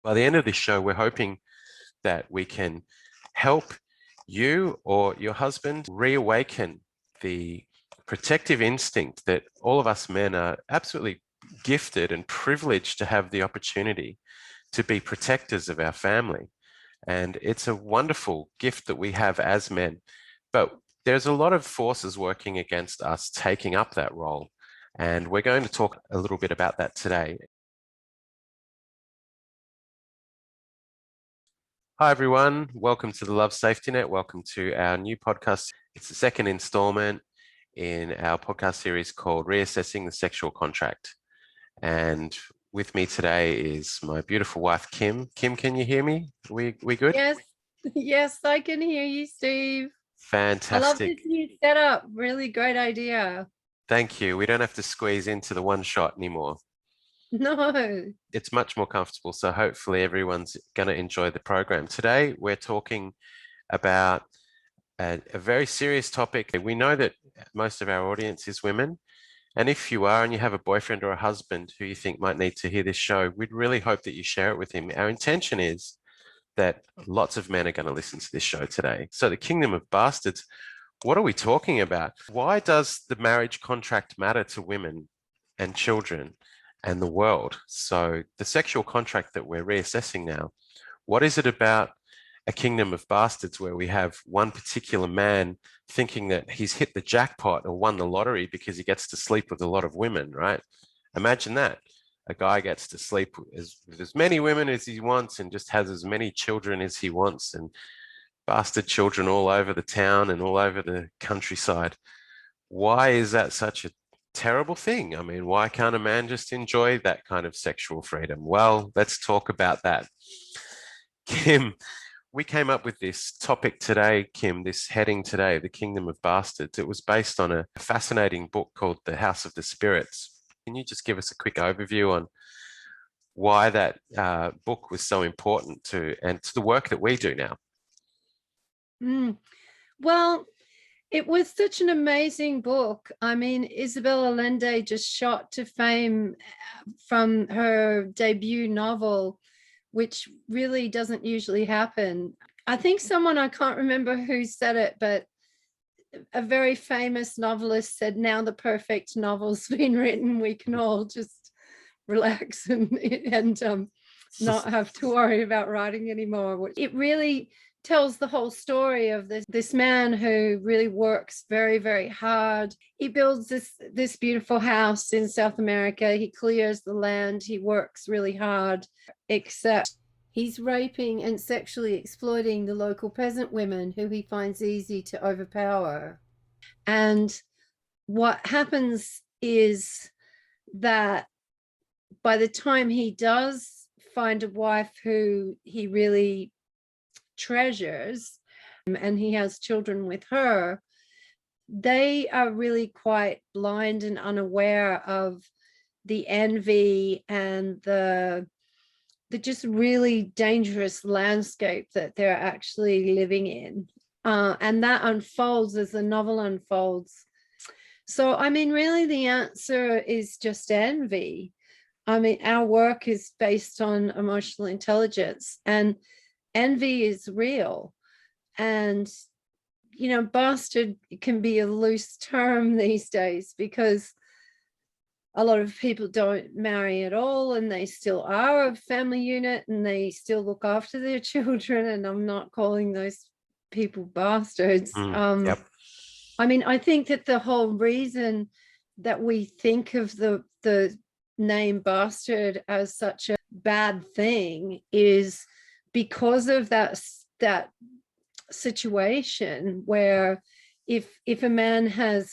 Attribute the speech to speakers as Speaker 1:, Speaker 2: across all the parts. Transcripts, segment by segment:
Speaker 1: By the end of this show, we're hoping that we can help you or your husband reawaken the protective instinct that all of us men are absolutely gifted and privileged to have the opportunity to be protectors of our family. And it's a wonderful gift that we have as men. But there's a lot of forces working against us taking up that role. And we're going to talk a little bit about that today. Hi, everyone. Welcome to the Love Safety Net. Welcome to our new podcast. It's the second installment in our podcast series called Reassessing the Sexual Contract. And with me today is my beautiful wife, Kim. Kim, can you hear me? We good?
Speaker 2: Yes, yes, I can hear you, Steve. I love
Speaker 1: Fantastic.
Speaker 2: this new setup. Really great idea.
Speaker 1: Thank you. We don't have to squeeze into the one shot anymore.
Speaker 2: No.
Speaker 1: It's much more comfortable. So hopefully everyone's going to enjoy the program. Today, we're talking about a very serious topic. We know that most of our audience is women. And if you are and you have a boyfriend or a husband who you think might need to hear this show, we'd really hope that you share it with him. Our intention is that lots of men are going to listen to this show today. So, the Kingdom of Bastards, what are we talking about? Why does the marriage contract matter to women and children and the world? So, the sexual contract that we're reassessing now, what is it about a kingdom of bastards where we have one particular man thinking that he's hit the jackpot or won the lottery because he gets to sleep with a lot of women, right? Imagine that. A guy gets to sleep with as many women as he wants and just has as many children as he wants, and bastard children all over the town and all over the countryside. Why is that such a terrible thing? I mean, why can't a man just enjoy that kind of sexual freedom? Well, let's talk about that. Kim, we came up with this topic today, Kim, this heading today, The Kingdom of Bastards. It was based on a fascinating book called The House of the Spirits. Can you just give us a quick overview on why that book was so important to the work that we do now?
Speaker 2: Mm. Well, it was such an amazing book. I mean, Isabel Allende just shot to fame from her debut novel, which really doesn't usually happen. I think someone, I can't remember who said it, but a very famous novelist said, now the perfect novel's been written, we can all just relax and not have to worry about writing anymore. It really tells the whole story of this man who really works very, very hard. He builds this beautiful house in South America. He clears the land. He works really hard, except he's raping and sexually exploiting the local peasant women who he finds easy to overpower. And what happens is that by the time he does find a wife who he really treasures, and he has children with her, they are really quite blind and unaware of the envy and the just really dangerous landscape that they're actually living in. And that unfolds as the novel unfolds. So, I mean, really, the answer is just envy. I mean, our work is based on emotional intelligence, and envy is real. And, bastard can be a loose term these days because a lot of people don't marry at all and they still are a family unit and they still look after their children. And I'm not calling those people bastards.
Speaker 1: Yep.
Speaker 2: I mean, I think that the whole reason that we think of the name bastard as such a bad thing is because of that situation where if a man has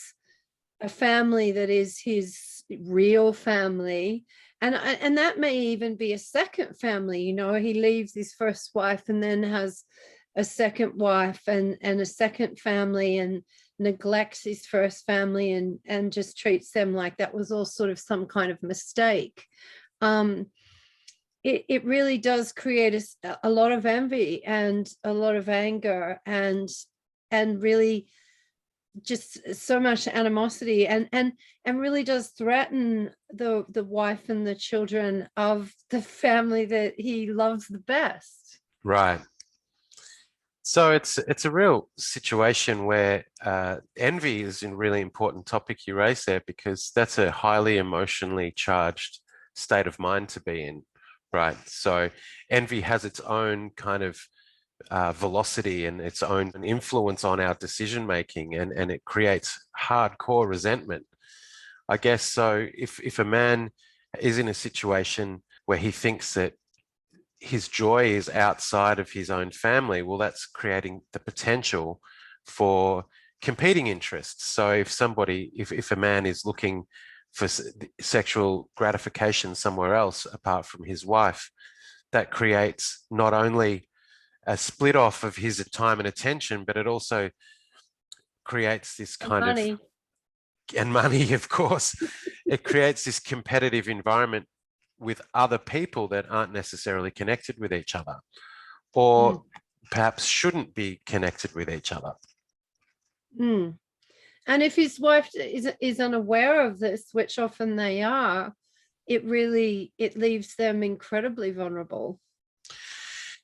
Speaker 2: a family that is his real family, and that may even be a second family, he leaves his first wife and then has a second wife and a second family, and neglects his first family and just treats them like that was all sort of some kind of mistake. It really does create a lot of envy and a lot of anger and really just so much animosity, and really does threaten the wife and the children of the family that he loves the best.
Speaker 1: Right. So it's a real situation where envy is a really important topic you raise there, because that's a highly emotionally charged state of mind to be in, right? So envy has its own kind of velocity and its own influence on our decision making, and it creates hardcore resentment, I guess. So if a man is in a situation where he thinks that his joy is outside of his own family, well, that's creating the potential for competing interests. So if a man is looking for sexual gratification somewhere else apart from his wife, that creates not only a split off of his time and attention, but it also creates this
Speaker 2: And
Speaker 1: kind of,
Speaker 2: money.
Speaker 1: and money, of course, it creates this competitive environment with other people that aren't necessarily connected with each other, or
Speaker 2: Mm,
Speaker 1: perhaps shouldn't be connected with each other.
Speaker 2: mm. And if his wife is unaware of this, which often they are, it leaves them incredibly vulnerable.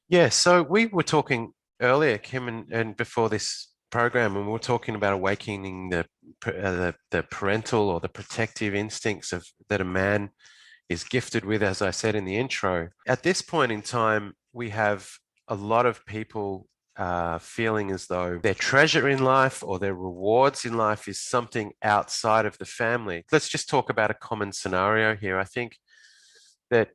Speaker 1: Yeah, so we were talking earlier, Kim, and before this program, and we were talking about awakening the parental or the protective instincts of that a man is gifted with, as I said in the intro. At this point in time, we have a lot of people feeling as though their treasure in life or their rewards in life is something outside of the family. Let's just talk about a common scenario here. I think that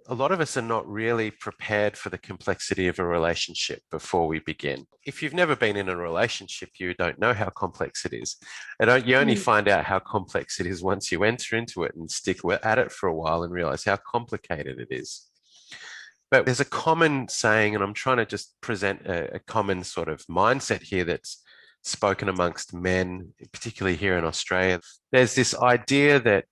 Speaker 1: a lot of us are not really prepared for the complexity of a relationship before we begin. If you've never been in a relationship, you don't know how complex it is. And you only
Speaker 2: Mm,
Speaker 1: find out how complex it is once you enter into it and stick at it for a while and realize how complicated it is. But there's a common saying, and I'm trying to just present a common sort of mindset here that's spoken amongst men, particularly here in Australia. There's this idea that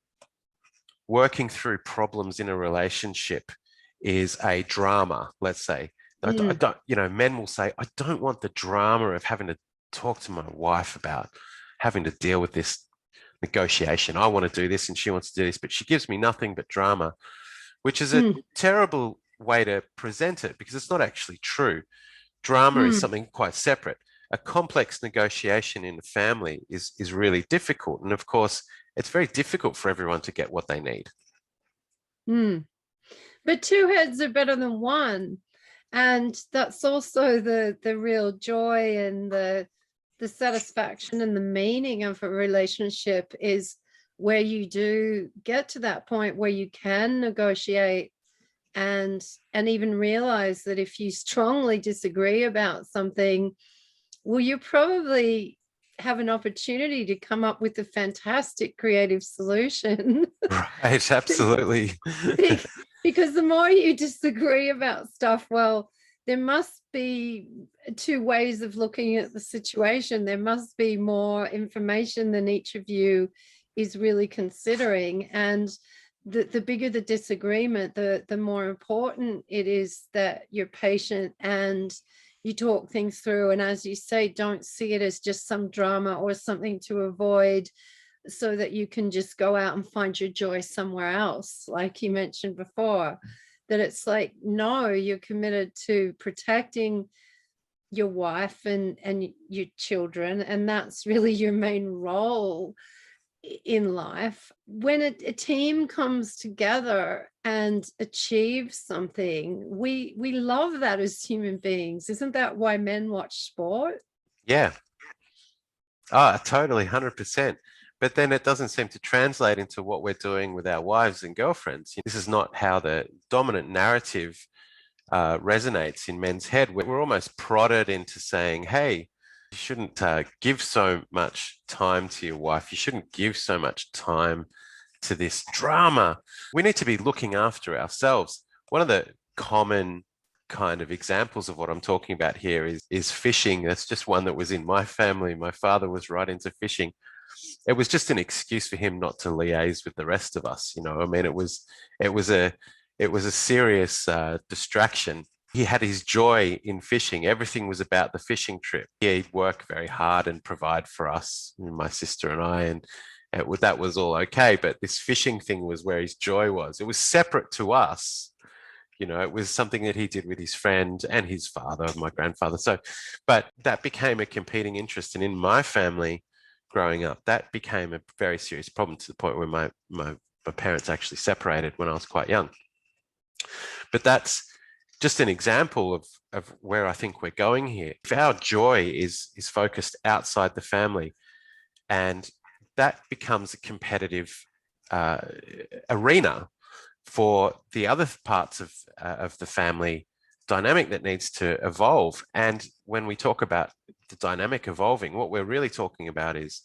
Speaker 1: working through problems in a relationship is a drama, let's say. I
Speaker 2: mm,
Speaker 1: don't, men will say, I don't want the drama of having to talk to my wife about having to deal with this negotiation. I want to do this and she wants to do this, but she gives me nothing but drama, which is a
Speaker 2: mm,
Speaker 1: terrible way to present it, because it's not actually true. Drama is
Speaker 2: mm,
Speaker 1: something quite separate. A complex negotiation in a family is really difficult. And of course, it's very difficult for everyone to get what they need.
Speaker 2: mm. But two heads are better than one. And that's also the real joy and the satisfaction and the meaning of a relationship, is where you do get to that point where you can negotiate and even realize that if you strongly disagree about something, well, you probably have an opportunity to come up with a fantastic creative solution.
Speaker 1: Right, absolutely.
Speaker 2: Because the more you disagree about stuff, well, there must be two ways of looking at the situation. There must be more information than each of you is really considering. And the bigger the disagreement, the more important it is that you're patient and you talk things through. And as you say, don't see it as just some drama or something to avoid, so that you can just go out and find your joy somewhere else, like you mentioned before. That it's like, no, you're committed to protecting your wife and your children, and that's really your main role in life. When a team comes together and achieves something, we love that as human beings. Isn't that why men watch sport?
Speaker 1: Yeah. Ah, totally, 100%. But then it doesn't seem to translate into what we're doing with our wives and girlfriends. This is not how the dominant narrative resonates in men's head. We're almost prodded into saying, hey, you shouldn't give so much time to your wife. You shouldn't give so much time to this drama. We need to be looking after ourselves. One of the common kind of examples of what I'm talking about here is fishing. That's just one that was in my family. My father was right into fishing. It was just an excuse for him not to liaise with the rest of us. I mean, it was a serious distraction. He had his joy in fishing. Everything was about the fishing trip. He'd work very hard and provide for us, my sister and I, and that was all okay. But this fishing thing was where his joy was. It was separate to us. It was something that he did with his friend and his father, my grandfather. So, but that became a competing interest. And in my family growing up, that became a very serious problem to the point where my parents actually separated when I was quite young. But that's just an example of where I think we're going here. If our joy is focused outside the family, and that becomes a competitive arena for the other parts of the family dynamic that needs to evolve. And when we talk about the dynamic evolving, what we're really talking about is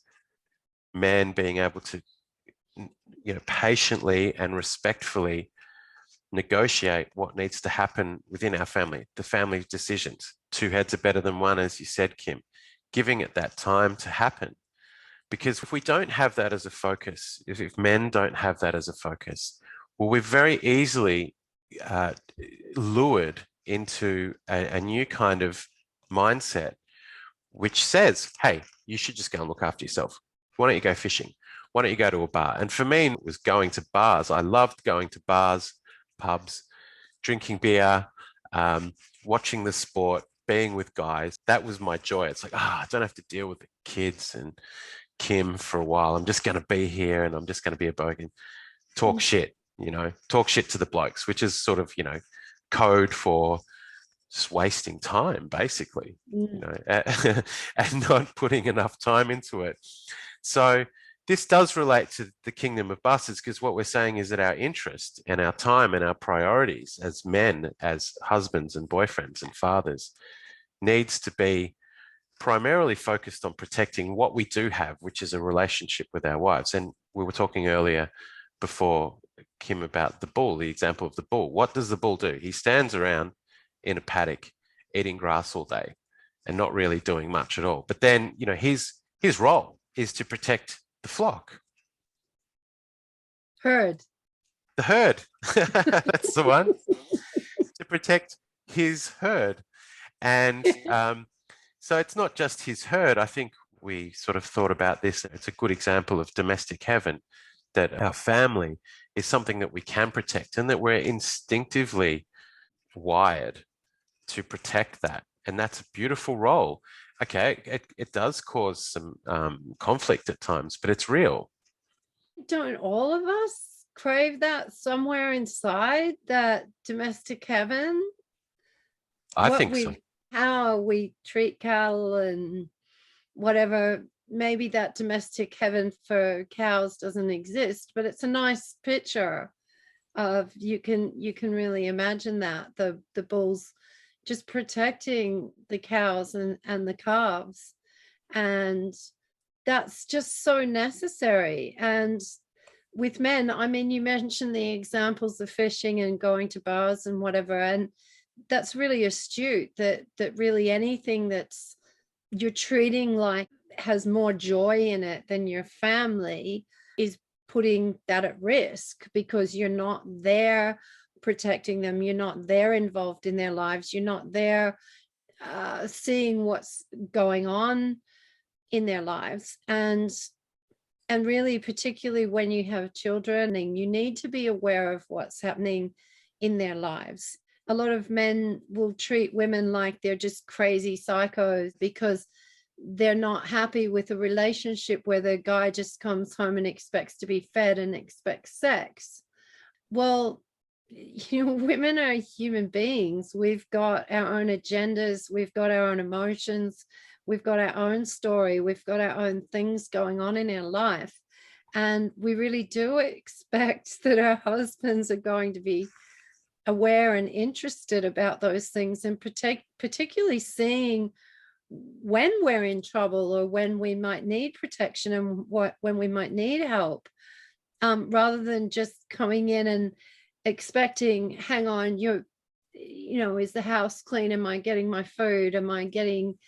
Speaker 1: men being able to, patiently and respectfully negotiate what needs to happen within our family, the family decisions. Two heads are better than one, as you said, Kim, giving it that time to happen. Because if we don't have that as a focus, if men don't have that as a focus, well, we're very easily lured into a new kind of mindset, which says, hey, you should just go and look after yourself. Why don't you go fishing? Why don't you go to a bar? And for me, it was going to bars. I loved going to bars, pubs, drinking beer, watching the sport, being with guys. That was my joy. It's like, I don't have to deal with the kids and Kim for a while. I'm just going to be here and I'm just going to be a bloke and talk shit, talk shit to the blokes, which is sort of, code for just wasting time, basically, and not putting enough time into it. So this does relate to the kingdom of bastards, because what we're saying is that our interest and our time and our priorities as men, as husbands and boyfriends and fathers, needs to be primarily focused on protecting what we do have, which is a relationship with our wives. And we were talking earlier before, Kim, about the bull, the example of the bull. What does the bull do? He stands around in a paddock eating grass all day and not really doing much at all. But then, his role is to protect the flock.
Speaker 2: Herd.
Speaker 1: The herd. That's the one. To protect his herd. And so it's not just his herd. I think we sort of thought about this. It's a good example of domestic heaven, that our family is something that we can protect and that we're instinctively wired to protect that. And that's a beautiful role. Okay, it does cause some conflict at times, but it's real.
Speaker 2: Don't all of us crave that somewhere inside, that domestic heaven?
Speaker 1: I think so.
Speaker 2: How we treat cattle and whatever. Maybe that domestic heaven for cows doesn't exist, but it's a nice picture of, you can really imagine that the bulls just protecting the cows and the calves, and that's just so necessary. And with men, I mean, you mentioned the examples of fishing and going to bars and whatever, and that's really astute, that really anything that's you're treating like has more joy in it than your family is putting that at risk, because you're not there protecting them, you're not there involved in their lives, you're not there seeing what's going on in their lives. And really, particularly when you have children, and you need to be aware of what's happening in their lives. A lot of men will treat women like they're just crazy psychos because they're not happy with a relationship where the guy just comes home and expects to be fed and expects sex. Well, women are human beings. We've got our own agendas, we've got our own emotions, we've got our own story, we've got our own things going on in our life. And we really do expect that our husbands are going to be aware and interested about those things, and particularly seeing when we're in trouble or when we might need protection and when we might need help, rather than just coming in and expecting, hang on, is the house clean? Am I getting my food? Am I getting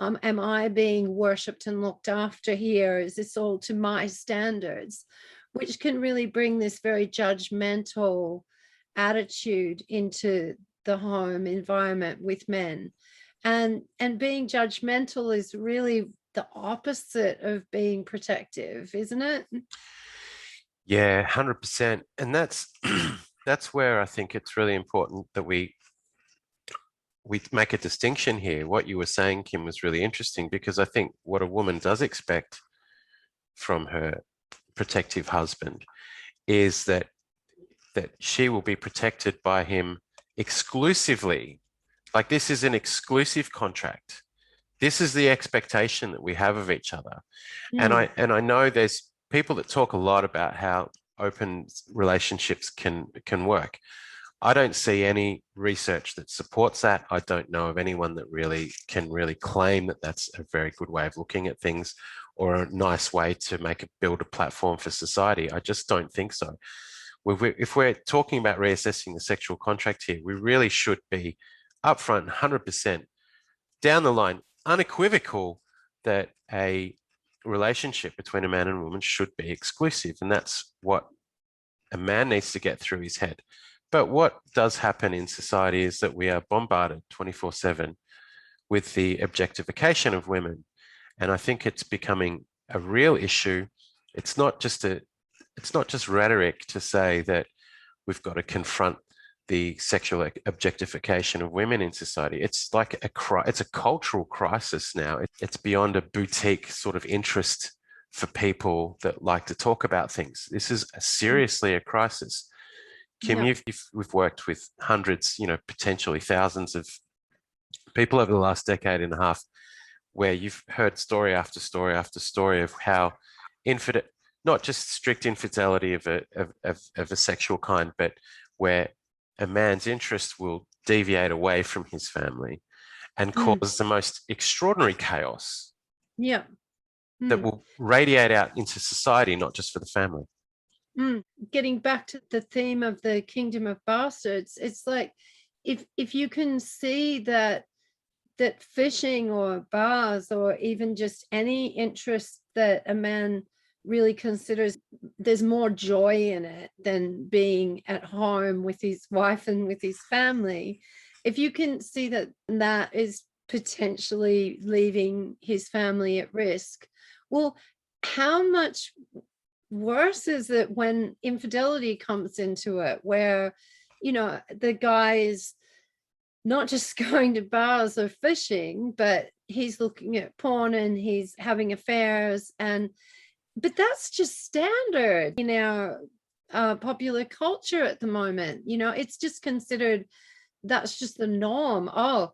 Speaker 2: am I being worshipped and looked after here? Is this all to my standards? Which can really bring this very judgmental attitude into the home environment with men. And being judgmental is really the opposite of being protective, isn't it?
Speaker 1: Yeah, 100%. And that's that's where I think it's really important that we make a distinction here. What you were saying, Kim, was really interesting because I think what a woman does expect from her protective husband is that she will be protected by him exclusively. Like this is an exclusive contract. This is the expectation that we have of each other. And
Speaker 2: Mm,
Speaker 1: I know there's people that talk a lot about how open relationships can work. I don't see any research that supports that. I don't know of anyone that really can really claim that that's a very good way of looking at things or a nice way to build a platform for society. I just don't think so. If we're talking about reassessing the sexual contract here, we really should be upfront, 100% down the line, unequivocal that a relationship between a man and a woman should be exclusive. And that's what a man needs to get through his head. But what does happen in society is that we are bombarded 24/7 with the objectification of women. And I think it's becoming a real issue. It's not just rhetoric to say that we've got to confront the sexual objectification of women in society. It's like it's a cultural crisis now. It's beyond a boutique sort of interest for people that like to talk about things. This is
Speaker 2: mm,
Speaker 1: seriously a crisis. Kim,
Speaker 2: yeah.
Speaker 1: we've worked with hundreds, potentially thousands of people over the last decade and a half, where you've heard story after story after story of how infidel, not just strict infidelity of a sexual kind, but where a man's interest will deviate away from his family and
Speaker 2: Mm,
Speaker 1: cause the most extraordinary chaos
Speaker 2: yeah.
Speaker 1: that
Speaker 2: Mm,
Speaker 1: will radiate out into society, not just for the family.
Speaker 2: mm. Getting back to the theme of the kingdom of bastards, it's like if you can see that fishing or bars or even just any interest that a man really considers, there's more joy in it than being at home with his wife and with his family. If you can see that that is potentially leaving his family at risk, well, how much worse is it when infidelity comes into it, where the guy is not just going to bars or fishing, but he's looking at porn and he's having affairs. And but that's just standard in our popular culture at the moment. It's just considered, that's just the norm. Oh,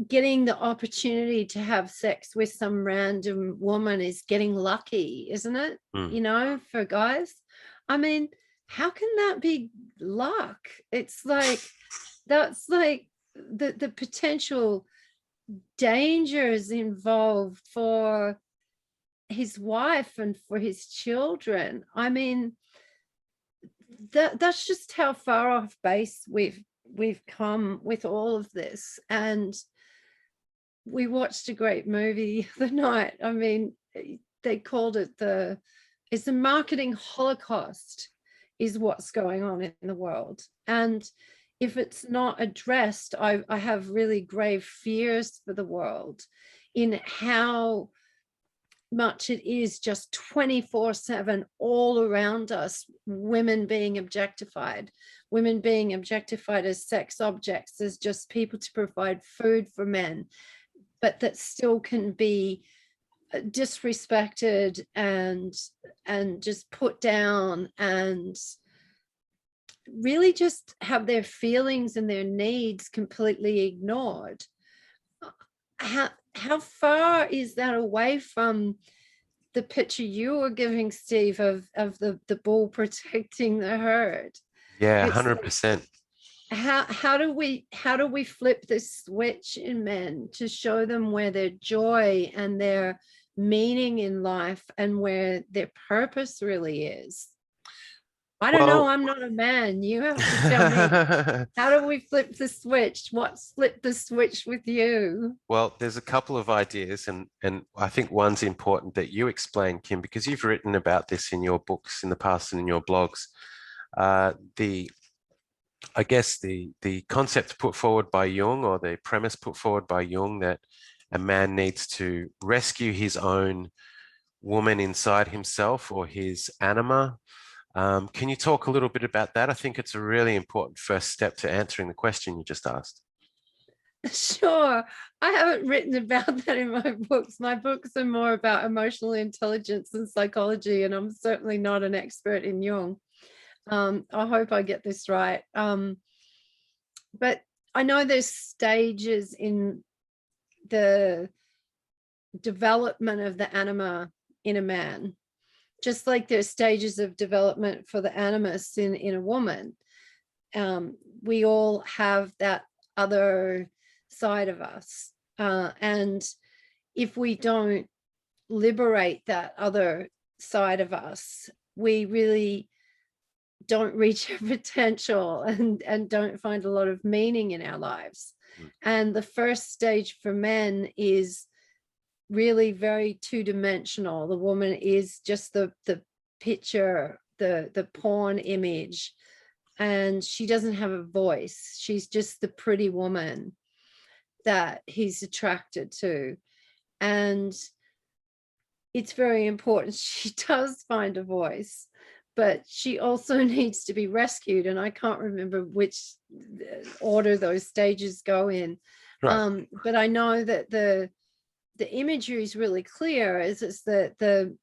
Speaker 2: getting the opportunity to have sex with some random woman is getting lucky, isn't it?
Speaker 1: Mm.
Speaker 2: For guys. I mean, how can that be luck? It's like, that's like the potential dangers involved for his wife and for his children. I mean, that's just how far off base we've come with all of this. And we watched a great movie the other night. I mean, they called it it's the marketing holocaust is what's going on in the world. And if it's not addressed, I have really grave fears for the world in how much it is just 24/7 all around us, women being objectified as sex objects, as just people to provide food for men, but that still can be disrespected and just put down, and really just have their feelings and their needs completely ignored. How far is that away from the picture you were giving, Steve, of the bull protecting the herd?
Speaker 1: Yeah,
Speaker 2: It's like,
Speaker 1: 100%.
Speaker 2: how do we flip this switch in men to show them where their joy and their meaning in life and where their purpose really is? I don't know.
Speaker 1: Well,
Speaker 2: I'm not a man. You have to tell me. How do we flip the switch? What's flipped the switch with you?
Speaker 1: well, there's a couple of ideas, and I think one's important that you explain, Kim, because you've written about this in your books in the past and in your blogs. The I guess the concept put forward by Jung, or the premise put forward by Jung, that a man needs to rescue his own woman inside himself, or his anima. Can you talk a little bit about that? I think it's a really important first step to answering the question you just asked.
Speaker 2: Sure. I haven't written about that in my books. My books are more about emotional intelligence and psychology, and I'm certainly not an expert in Jung. I hope I get this right. But I know there's stages in the development of the anima in a man, just like there's stages of development for the animus in a woman. We all have that other side of us. And if we don't liberate that other side of us, we really don't reach our potential and don't find a lot of meaning in our lives.
Speaker 1: Mm.
Speaker 2: And the first stage for men is really very two-dimensional. The woman is just the picture, the porn image, and she doesn't have a voice. She's just the pretty woman that he's attracted to. And it's very important she does find a voice, but she also needs to be rescued. And I can't remember which order those stages go in.
Speaker 1: Right.
Speaker 2: But I know that the imagery is really clear. Is that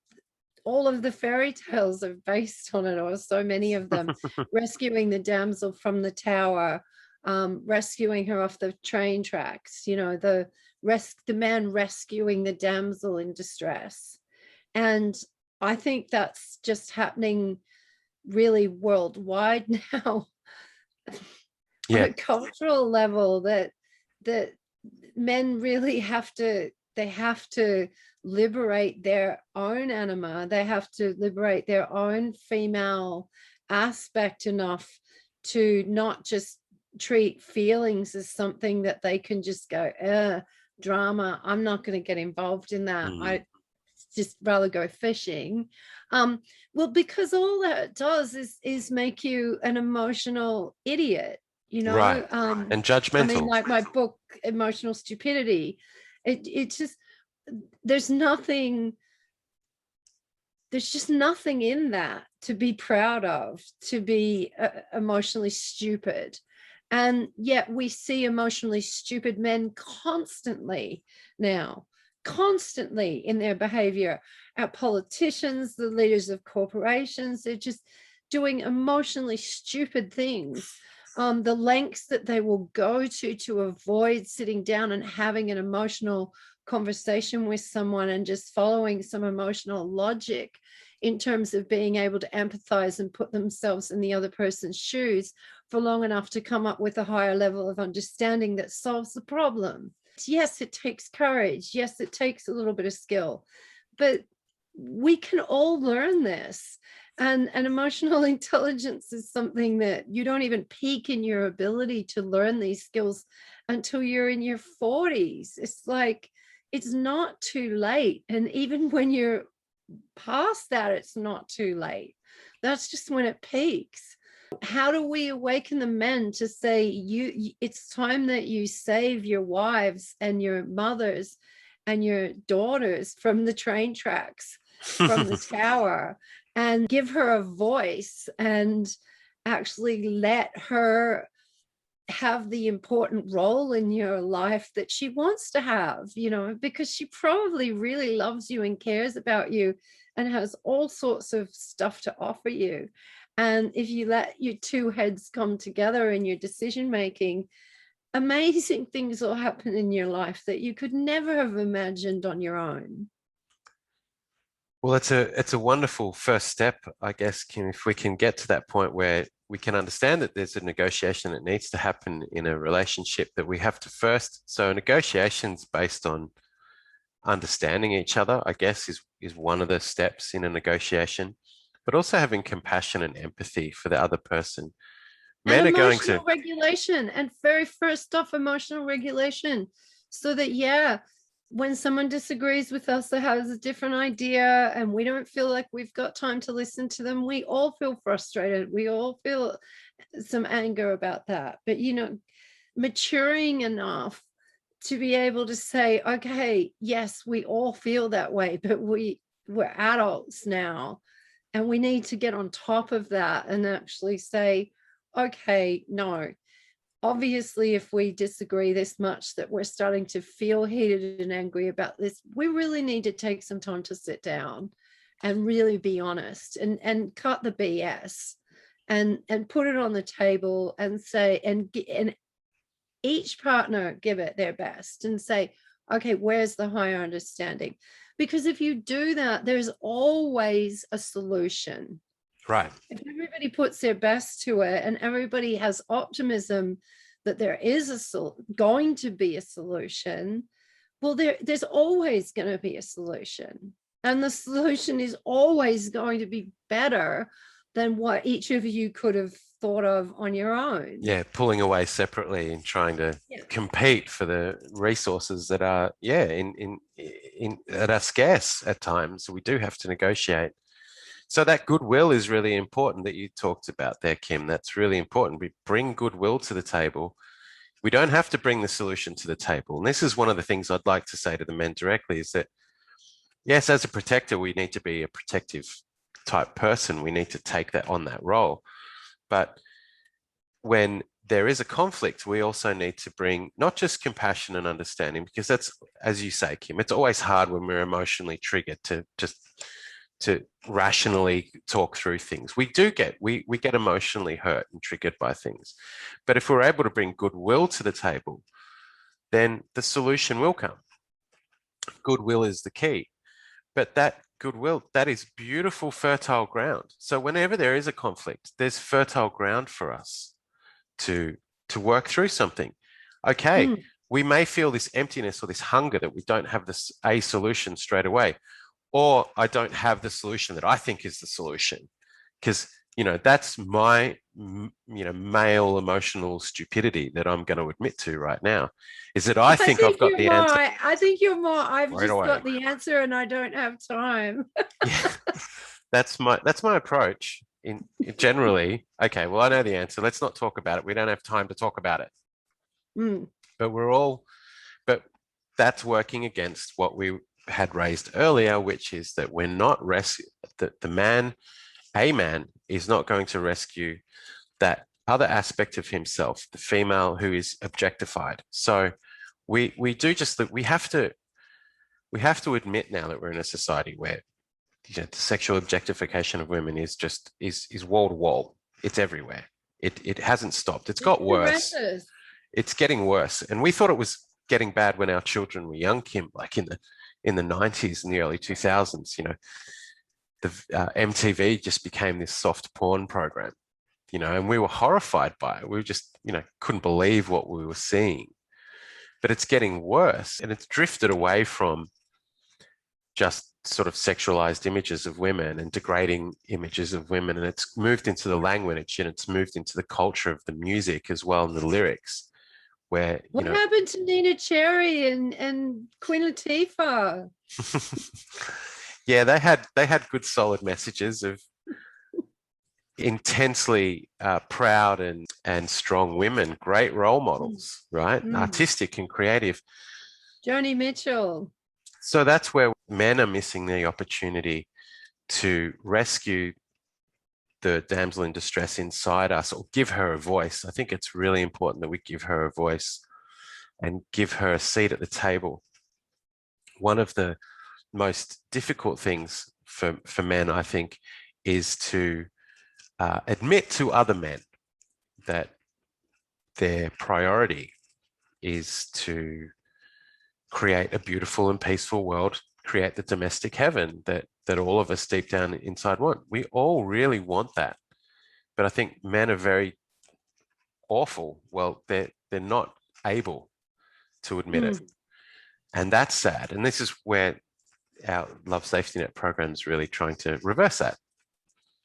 Speaker 2: all of the fairy tales are based on it, or so many of them. Rescuing the damsel from the tower, rescuing her off the train tracks, the man rescuing the damsel in distress. And I think that's just happening really worldwide now. On
Speaker 1: Yeah.
Speaker 2: a cultural level, that men really have to liberate their own anima. They have to liberate their own female aspect enough to not just treat feelings as something that they can just go, drama, I'm not going to get involved in that.
Speaker 1: Mm.
Speaker 2: I just rather go fishing. Well, because all that does is make you an emotional idiot,
Speaker 1: Right. And
Speaker 2: I mean,
Speaker 1: judgmental.
Speaker 2: like my book, Emotional Stupidity, it just, there's just nothing in that to be proud of, to be emotionally stupid. And yet we see emotionally stupid men constantly now, constantly in their behavior. Our politicians, the leaders of corporations, they're just doing emotionally stupid things. The lengths that they will go to avoid sitting down and having an emotional conversation with someone and just following some emotional logic in terms of being able to empathize and put themselves in the other person's shoes for long enough to come up with a higher level of understanding that solves the problem. Yes, it takes courage. Yes, it takes a little bit of skill, but we can all learn this. And emotional intelligence is something that you don't even peak in your ability to learn these skills until you're in your 40s. It's like, it's not too late. And even when you're past that, it's not too late. That's just when it peaks. How do we awaken the men to say, it's time that you save your wives and your mothers and your daughters from the train tracks, from the tower, and give her a voice and actually let her have the important role in your life that she wants to have, because she probably really loves you and cares about you and has all sorts of stuff to offer you. And if you let your two heads come together in your decision making, amazing things will happen in your life that you could never have imagined on your own.
Speaker 1: Well, it's a wonderful first step, I guess, Kim, if we can get to that point where we can understand that there's a negotiation that needs to happen in a relationship, that we have to first. So negotiations based on understanding each other, I guess, is one of the steps in a negotiation, but also having compassion and empathy for the other person.
Speaker 2: And
Speaker 1: Men are going to,
Speaker 2: emotional regulation, and very first off, emotional regulation, so that, yeah, when someone disagrees with us or has a different idea and we don't feel like we've got time to listen to them, we all feel frustrated, we all feel some anger about that. But, you know, maturing enough to be able to say, okay, yes, we all feel that way, but we're adults now, and we need to get on top of that and actually say, okay, no, obviously, if we disagree this much that we're starting to feel heated and angry about this, we really need to take some time to sit down and really be honest and cut the BS and put it on the table and say, and each partner give it their best and say, okay, where's the higher understanding? Because if you do that, there's always a solution.
Speaker 1: Right.
Speaker 2: If everybody puts their best to it and everybody has optimism that there is going to be a solution, well, there's always going to be a solution. And the solution is always going to be better than what each of you could have thought of on your own.
Speaker 1: Yeah, pulling away separately and trying to compete for the resources that are, that are scarce at times. So we do have to negotiate. So that goodwill is really important that you talked about there, Kim. That's really important. We bring goodwill to the table. We don't have to bring the solution to the table. And this is one of the things I'd like to say to the men directly is that, yes, as a protector, we need to be a protective type person. We need to take that on that role. But when there is a conflict, we also need to bring not just compassion and understanding, because that's, as you say, Kim, it's always hard when we're emotionally triggered to rationally talk through things. We get emotionally hurt and triggered by things. But if we're able to bring goodwill to the table, then the solution will come. Goodwill is the key. But that goodwill, that is beautiful, fertile ground. So whenever there is a conflict, there's fertile ground for us to work through something. Okay, we may feel this emptiness or this hunger that we don't have a solution straight away, or I don't have the solution that I think is the solution, because that's my male emotional stupidity that I'm going to admit to right now, is that I think I've got the answer.
Speaker 2: I think you're more, I've
Speaker 1: right
Speaker 2: just
Speaker 1: away.
Speaker 2: got the answer and I don't have time.
Speaker 1: Yeah, that's my approach in generally. Okay, well, I know the answer. Let's not talk about it. We don't have time to talk about it. But that's working against what we had raised earlier, which is that we're not that a man is not going to rescue that other aspect of himself, the female who is objectified. So we do just that. We have to admit now that we're in a society where the sexual objectification of women is wall to wall. It's everywhere. It hasn't stopped. It's got worse. It's getting worse. And we thought it was getting bad when our children were young, Kim, like in the 90s and the early 2000s. The MTV just became this soft porn program, and we were horrified by it. We just, couldn't believe what we were seeing. But it's getting worse, and it's drifted away from just sort of sexualized images of women and degrading images of women. And it's moved into the language, and it's moved into the culture of the music as well, and the lyrics. Where
Speaker 2: what happened to Nina Cherry and Queen Latifah?
Speaker 1: Yeah, they had good solid messages of intensely proud and strong women, great role models, right? Artistic and creative.
Speaker 2: Joni Mitchell.
Speaker 1: So that's where men are missing the opportunity to rescue the damsel in distress inside us, or give her a voice. I think it's really important that we give her a voice and give her a seat at the table. One of the most difficult things for men, I think, is to admit to other men that their priority is to create a beautiful and peaceful world, create the domestic heaven that all of us deep down inside want. We all really want that. But I think men are very awful. Well, they're not able to admit it. And that's sad. And this is where our Love Safety Net program is really trying to reverse that.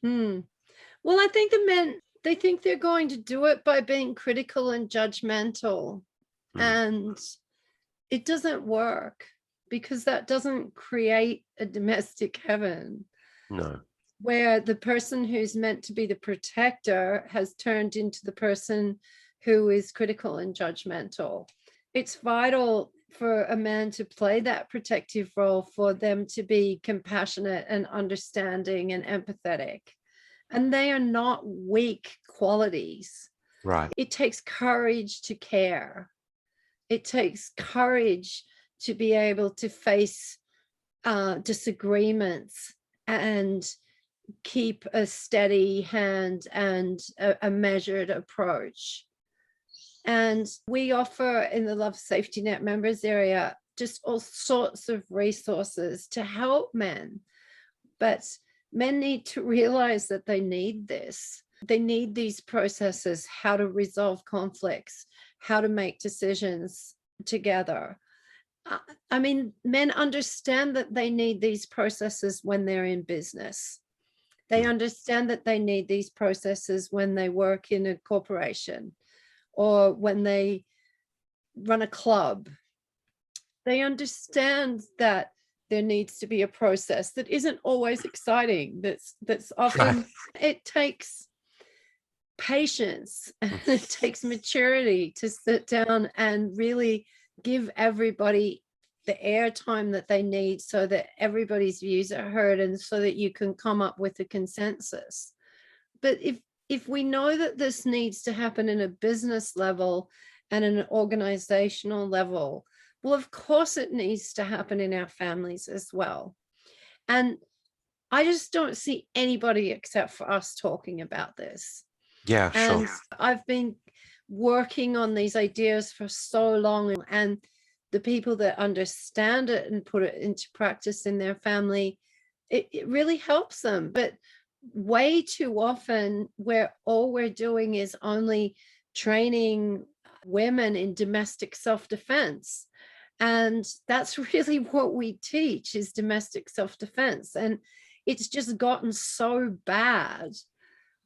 Speaker 2: Well, I think the men, they think they're going to do it by being critical and judgmental. And it doesn't work, because that doesn't create a domestic heaven.
Speaker 1: No.
Speaker 2: where the person who's meant to be the protector has turned into the person who is critical and judgmental. It's vital for a man to play that protective role, for them to be compassionate and understanding and empathetic. And they are not weak qualities.
Speaker 1: Right.
Speaker 2: It takes courage to care. It takes courage to be able to face disagreements and keep a steady hand and a measured approach. And we offer in the Love Safety Net members area just all sorts of resources to help men. But men need to realize that they need this. They need these processes, how to resolve conflicts, how to make decisions together. I mean, men understand that they need these processes when they're in business. They understand that they need these processes when they work in a corporation or when they run a club. They understand that there needs to be a process that isn't always exciting. That's often,
Speaker 1: Right.
Speaker 2: it takes patience and it takes maturity to sit down and really give everybody the airtime that they need so that everybody's views are heard and so that you can come up with a consensus. But if we know that this needs to happen in a business level and an organizational level, well, of course it needs to happen in our families as well. And I just don't see anybody except for us talking about this.
Speaker 1: Yeah, sure.
Speaker 2: And I've been working on these ideas for so long, and the people that understand it and put it into practice in their family, it really helps them. But way too often, all we're doing is only training women in domestic self-defense. And that's really what we teach, is domestic self-defense. And it's just gotten so bad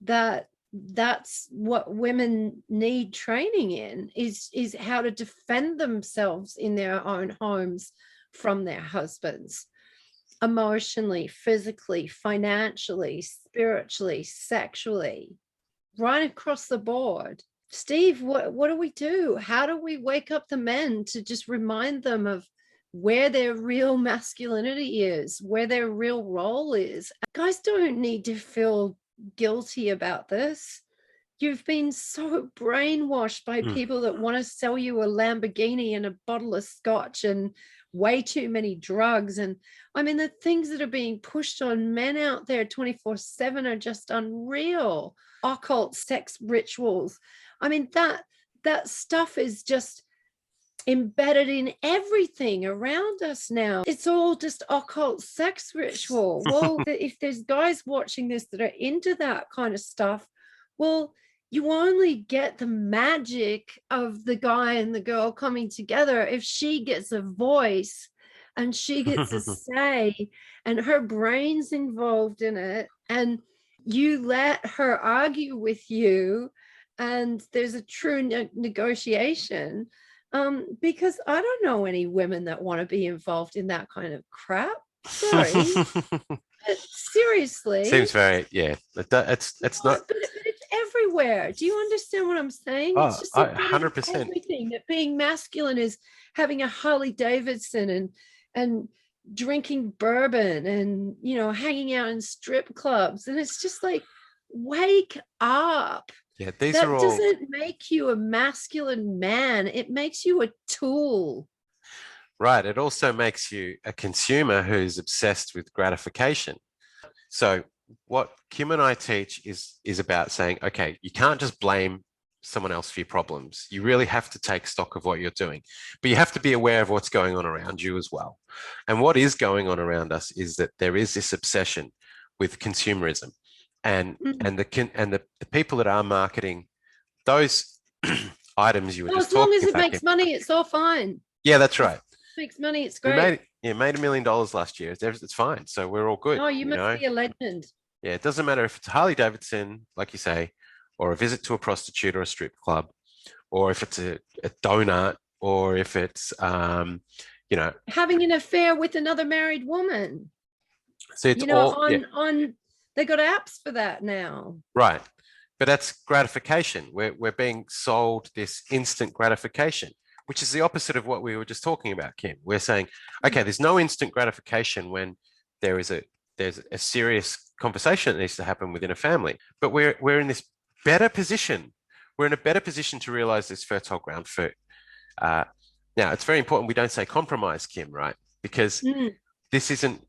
Speaker 2: that that's what women need training in, is how to defend themselves in their own homes from their husbands, emotionally, physically, financially, spiritually, sexually, right across the board. Steve, what do we do? How do we wake up the men to just remind them of where their real masculinity is, where their real role is? Guys don't need to feel guilty about this. You've been so brainwashed by people that want to sell you a Lamborghini and a bottle of scotch and way too many drugs. And I mean, the things that are being pushed on men out there 24/7 are just unreal. Occult sex rituals. I mean, that stuff is just embedded in everything around us now. It's all just occult sex ritual. Well, if there's guys watching this that are into that kind of stuff, well, you only get the magic of the guy and the girl coming together if she gets a voice and she gets a say and her brain's involved in it, and you let her argue with you and there's a true negotiation. Because I don't know any women that want to be involved in that kind of crap. Sorry. Seriously.
Speaker 1: Seems very, yeah. It's not.
Speaker 2: But it's everywhere. Do you understand what I'm saying? It's just
Speaker 1: 100%.
Speaker 2: everything. That being masculine is having a Harley Davidson and drinking bourbon and hanging out in strip clubs. And it's just like, wake up.
Speaker 1: Yeah, these
Speaker 2: That
Speaker 1: are all.
Speaker 2: doesn't make you a masculine man. It makes you a tool.
Speaker 1: Right. It also makes you a consumer who's obsessed with gratification. So what Kim and I teach is about saying, okay, you can't just blame someone else for your problems. You really have to take stock of what you're doing, but you have to be aware of what's going on around you as well. And what is going on around us is that there is this obsession with consumerism, and the people that are marketing those items you were just
Speaker 2: as long
Speaker 1: talking
Speaker 2: as it
Speaker 1: about,
Speaker 2: makes money, it's all fine.
Speaker 1: Yeah, that's right.
Speaker 2: Makes money, it's great.
Speaker 1: Made $1 million last year. It's fine. So we're all good.
Speaker 2: Oh, you must be a legend.
Speaker 1: Yeah, it doesn't matter if it's Harley Davidson, like you say, or a visit to a prostitute or a strip club, or if it's a donut, or if it's
Speaker 2: having an affair with another married woman.
Speaker 1: So it's all
Speaker 2: on They got apps for that now.
Speaker 1: Right. But that's gratification. We're being sold this instant gratification, which is the opposite of what we were just talking about, Kim. We're saying, okay, there's no instant gratification when there is there's a serious conversation that needs to happen within a family. But we're in this better position. We're in a better position to realize this fertile ground for now. It's very important we don't say compromise, Kim, right? Because this isn't,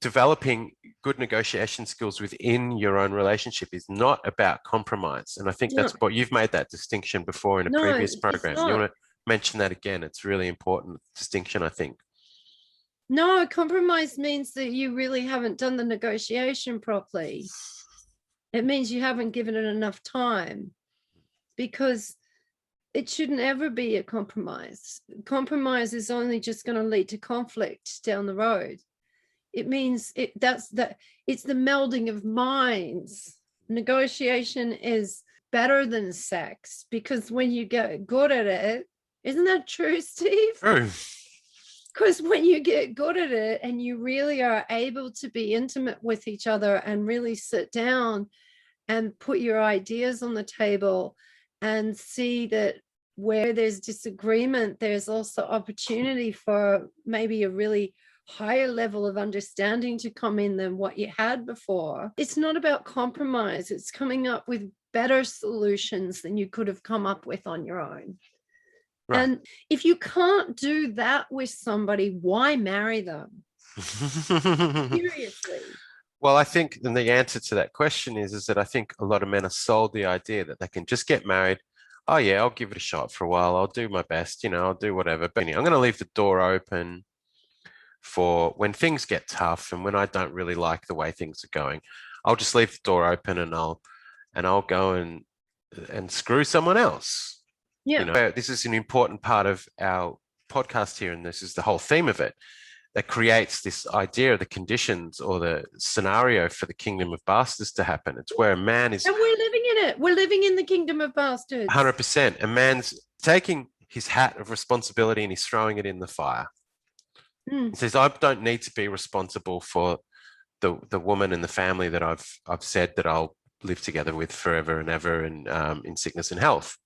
Speaker 1: developing good negotiation skills within your own relationship is not about compromise. And I think that's what you've made that distinction before in a previous program. You want to mention that again? It's really important distinction, I think.
Speaker 2: No, compromise means that you really haven't done the negotiation properly. It means you haven't given it enough time, because it shouldn't ever be a compromise. Compromise is only just going to lead to conflict down the road. It means it's the melding of minds. Negotiation is better than sex, because when you get good at it, isn't that true, Steve?
Speaker 1: True.
Speaker 2: Because when you get good at it and you really are able to be intimate with each other and really sit down and put your ideas on the table and see that where there's disagreement, there's also opportunity for maybe a really higher level of understanding to come in than what you had before. It's not about compromise. It's coming up with better solutions than you could have come up with on your own. Right. And if you can't do that with somebody, why marry them? Seriously.
Speaker 1: Well, I think then the answer to that question is that I think a lot of men are sold the idea that they can just get married. Oh yeah, I'll give it a shot for a while. I'll do my best, I'll do whatever. But I'm going to leave the door open for when things get tough and when I don't really like the way things are going. I'll just leave the door open and I'll go and screw someone else.
Speaker 2: Yeah.
Speaker 1: This is an important part of our podcast here, and this is the whole theme of it, that creates this idea of the conditions or the scenario for the kingdom of bastards to happen. It's where a man is...
Speaker 2: And we're living in it. We're living in the kingdom of bastards.
Speaker 1: 100%. A man's taking his hat of responsibility and he's throwing it in the fire. He says, I don't need to be responsible for the woman and the family that I've said that I'll live together with forever and ever, and in sickness and health.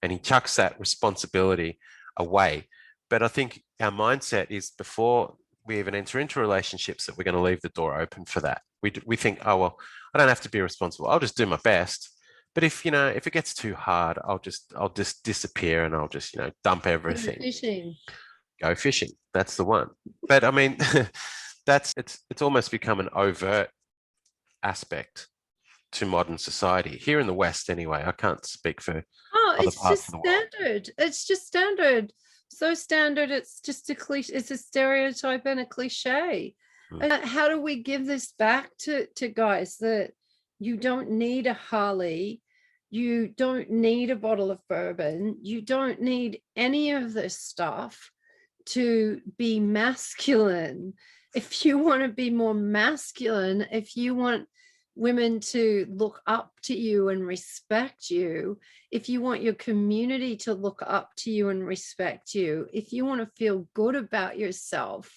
Speaker 1: And he chucks that responsibility away. But I think our mindset is, before we even enter into relationships, that we're going to leave the door open for that. We think, oh, well, I don't have to be responsible. I'll just do my best. But if it gets too hard, I'll just disappear and I'll just, dump everything. Go fishing. That's the one. But I mean, it's almost become an overt aspect to modern society here in the West. Anyway, I can't speak for.
Speaker 2: It's just standard. It's just standard. So standard. It's just a cliche. It's a stereotype and a cliche. How do we give this back to guys that you don't need a Harley, you don't need a bottle of bourbon, you don't need any of this stuff to be masculine? If you want to be more masculine, if you want women to look up to you and respect you, if you want your community to look up to you and respect you, if you want to feel good about yourself,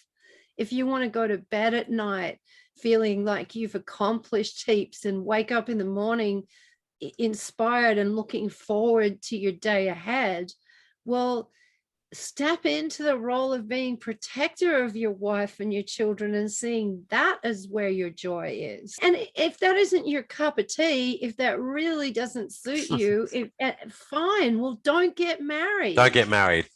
Speaker 2: if you want to go to bed at night feeling like you've accomplished heaps and wake up in the morning inspired and looking forward to your day ahead, well, step into the role of being protector of your wife and your children and seeing that as where your joy is. And if that isn't your cup of tea, if that really doesn't suit you, fine, well, don't get married.
Speaker 1: Don't get married.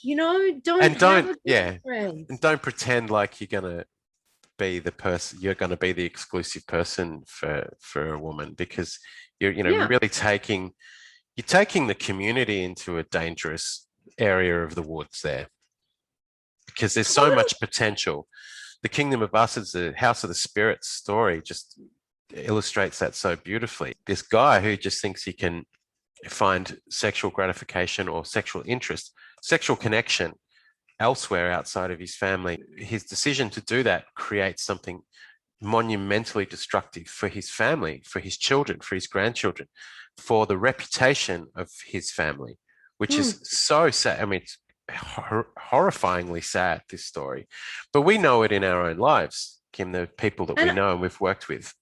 Speaker 2: And
Speaker 1: don't pretend like you're going to be the person, you're going to be the exclusive person for a woman, because you're really taking the community into a dangerous area of the woods there, because there's so much potential. The Kingdom of Bastards, the House of the Spirits story, just illustrates that so beautifully. This guy who just thinks he can find sexual gratification or sexual interest, sexual connection elsewhere outside of his family. His decision to do that creates something monumentally destructive for his family, for his children, for his grandchildren, for the reputation of his family, which is so sad. I mean, it's horrifyingly sad, this story. But we know it in our own lives, Kim, the people that we know and we've worked with.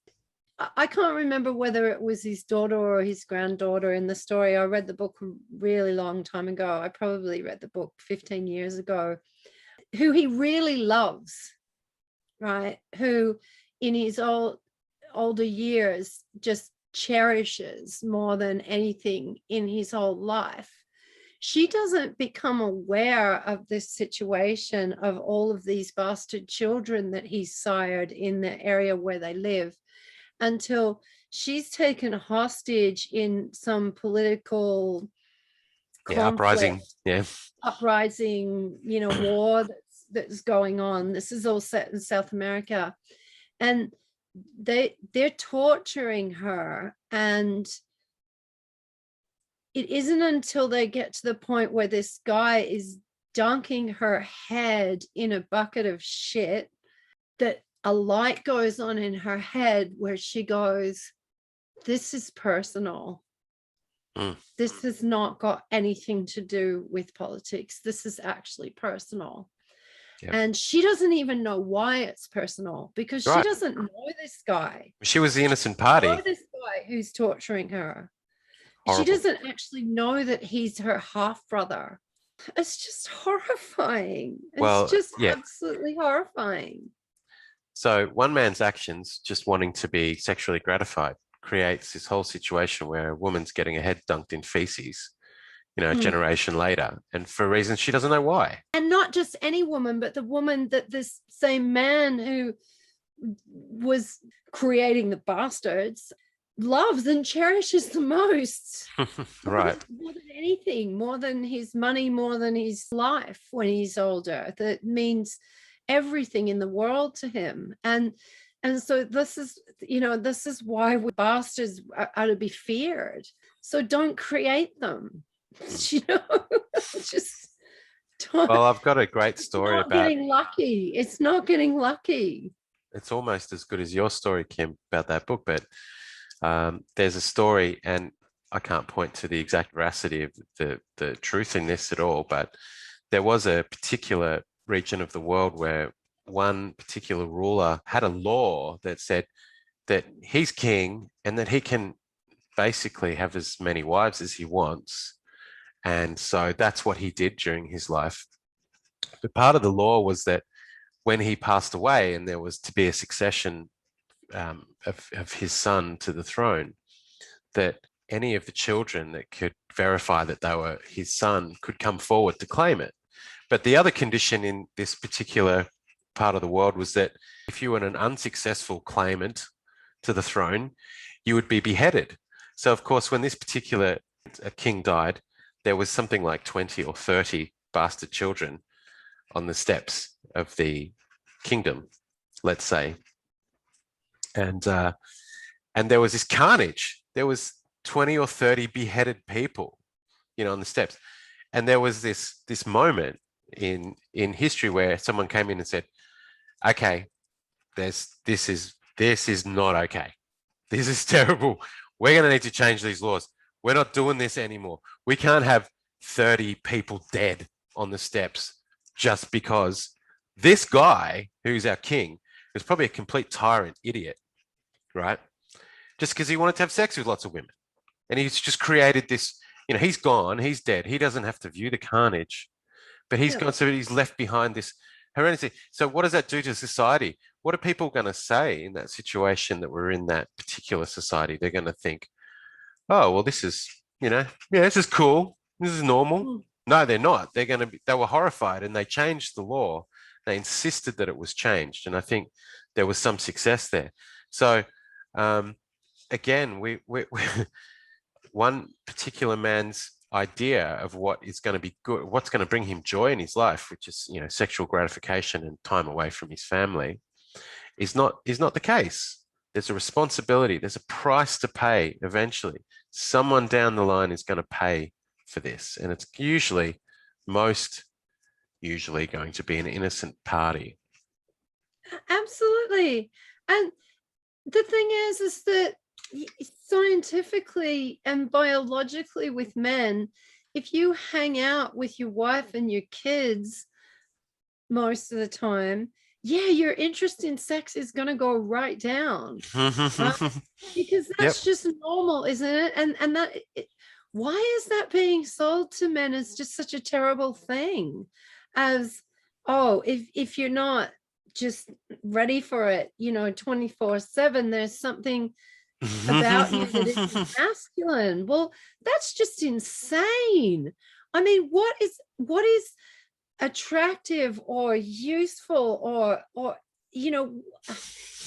Speaker 2: I can't remember whether it was his daughter or his granddaughter in the story. I read the book a really long time ago. I probably read the book 15 years ago, who he really loves, right? Who in his older years just cherishes more than anything in his whole life. She doesn't become aware of this situation of all of these bastard children that he's sired in the area where they live until she's taken hostage in some political
Speaker 1: Yeah, uprising.
Speaker 2: conflict,
Speaker 1: Yeah.
Speaker 2: uprising, war that's going on. This is all set in South America. And they're torturing her, and it isn't until they get to the point where this guy is dunking her head in a bucket of shit that a light goes on in her head where she goes, this is personal. This has not got anything to do with politics. This is actually personal.
Speaker 1: Yep.
Speaker 2: And she doesn't even know why it's personal, because she doesn't know this guy.
Speaker 1: She was the innocent party.
Speaker 2: Know this guy who's torturing her.
Speaker 1: Horrible.
Speaker 2: She doesn't actually know that he's her half brother. It's just horrifying. It's just absolutely horrifying.
Speaker 1: So one man's actions, just wanting to be sexually gratified, creates this whole situation where a woman's getting her head dunked in feces, a generation later, and for reasons she doesn't know why.
Speaker 2: And not just any woman, but the woman that this same man who was creating the bastards loves and cherishes the most.
Speaker 1: Right.
Speaker 2: More than anything, more than his money, more than his life when he's older. That means everything in the world to him. And so this is why bastards are to be feared. So don't create them. Just don't.
Speaker 1: Well, I've got a great story about
Speaker 2: getting lucky. It's not getting lucky.
Speaker 1: It's almost as good as your story, Kim, about that book, but there's a story, and I can't point to the exact veracity of the truth in this at all, but there was a particular region of the world where one particular ruler had a law that said that he's king and that he can basically have as many wives as he wants. And so that's what he did during his life. But part of the law was that when he passed away and there was to be a succession of his son to the throne, that any of the children that could verify that they were his son could come forward to claim it. But the other condition in this particular part of the world was that if you were an unsuccessful claimant to the throne, you would be beheaded. So, of course, when this particular king died, there was something like 20 or 30 bastard children on the steps of the kingdom, let's say. And there was this carnage. There was 20 or 30 beheaded people, on the steps. And there was this moment in history where someone came in and said, okay, this is not okay. This is terrible. We're going to need to change these laws. We're not doing this anymore. We can't have 30 people dead on the steps just because this guy, who's our king, is probably a complete tyrant idiot, right? Just because he wanted to have sex with lots of women. And he's just created this, he's gone, he's dead. He doesn't have to view the carnage, but he's gone, so he's left behind this heredity. So what does that do to society? What are people going to say in that situation that we're in that particular society? They're going to think, oh, well, this is, this is cool. This is normal. No, they're not. They were horrified and they changed the law. They insisted that it was changed. And I think there was some success there. So again, we one particular man's idea of what is going to be good, what's going to bring him joy in his life, which is, sexual gratification and time away from his family, is not the case. There's a responsibility. There's a price to pay eventually. Someone down the line is going to pay for this. And it's most usually going to be an innocent party.
Speaker 2: Absolutely. And the thing is that scientifically and biologically with men, if you hang out with your wife and your kids most of the time, yeah, your interest in sex is going to go right down, right? Because
Speaker 1: Yep.
Speaker 2: that's just normal, isn't it? And that why is that being sold to men as just such a terrible thing? As, oh, if you're not just ready for it, 24/7, there's something about you that isn't masculine. Well, that's just insane. I mean, what is attractive or useful or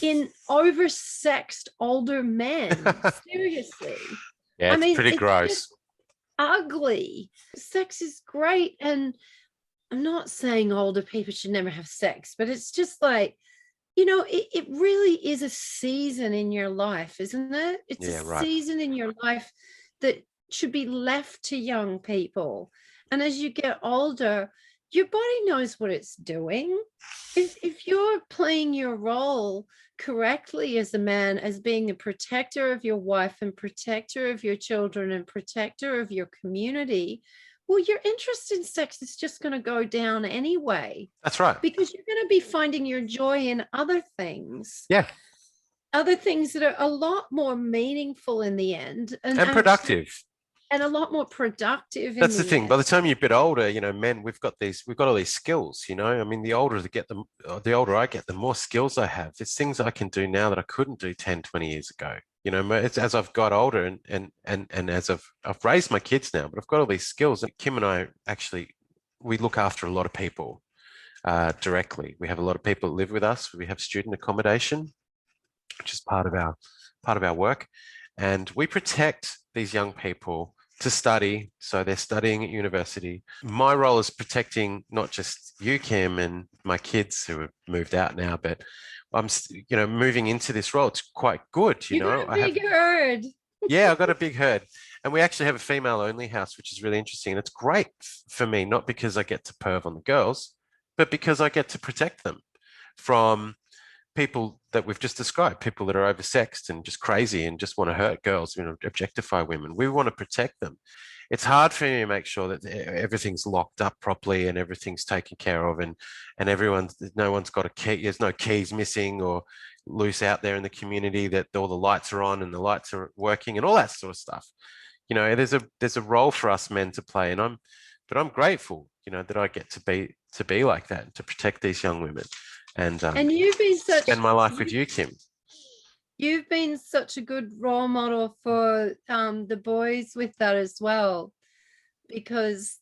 Speaker 2: in oversexed older men? Seriously.
Speaker 1: Yeah,
Speaker 2: I
Speaker 1: it's
Speaker 2: mean,
Speaker 1: pretty
Speaker 2: it's just
Speaker 1: gross.
Speaker 2: ugly. Sex is great, and I'm not saying older people should never have sex, but it's just like, it really is a season in your life, isn't it? It's a
Speaker 1: Yeah, right.
Speaker 2: season in your life that should be left to young people. And as you get older, your body knows what it's doing. If you're playing your role correctly as a man, as being a protector of your wife and protector of your children and protector of your community, well, your interest in sex is just going to go down anyway,
Speaker 1: That's right.
Speaker 2: because you're going to be finding your joy in
Speaker 1: Yeah,
Speaker 2: other things that are a lot more meaningful in the end, and
Speaker 1: and
Speaker 2: actually,
Speaker 1: productive.
Speaker 2: and a lot more productive in
Speaker 1: That's the
Speaker 2: the
Speaker 1: thing.
Speaker 2: end.
Speaker 1: By the time you're a bit older, men, we've got all these skills, I mean, the older I get, the more skills I have. There's things I can do now that I couldn't do 10, 20 years ago. It's as I've got older and as I've raised my kids now, but I've got all these skills. And Kim and I actually, we look after a lot of people directly. We have a lot of people that live with us. We have student accommodation, which is part of our work. And we protect these young people to study. So they're studying at university. My role is protecting not just you, Kim, and my kids who have moved out now, but I'm, moving into this role. It's quite good,
Speaker 2: You got a
Speaker 1: I have,
Speaker 2: big herd.
Speaker 1: yeah, I've got a big herd. And we actually have a female only house, which is really interesting. And it's great for me, not because I get to perv on the girls, but because I get to protect them from people that we've just described, people that are oversexed and just crazy and just want to hurt girls, objectify women. We want to protect them. It's hard for me to make sure that everything's locked up properly and everything's taken care of, and no one's got a key. There's no keys missing or loose out there in the community, that all the lights are on and the lights are working and all that sort of stuff. There's a role for us men to play, but I'm grateful, that I get to be like that and to protect these young women and
Speaker 2: And
Speaker 1: spend my life with you, Kim.
Speaker 2: you've been such a good role model for the boys with that as well, because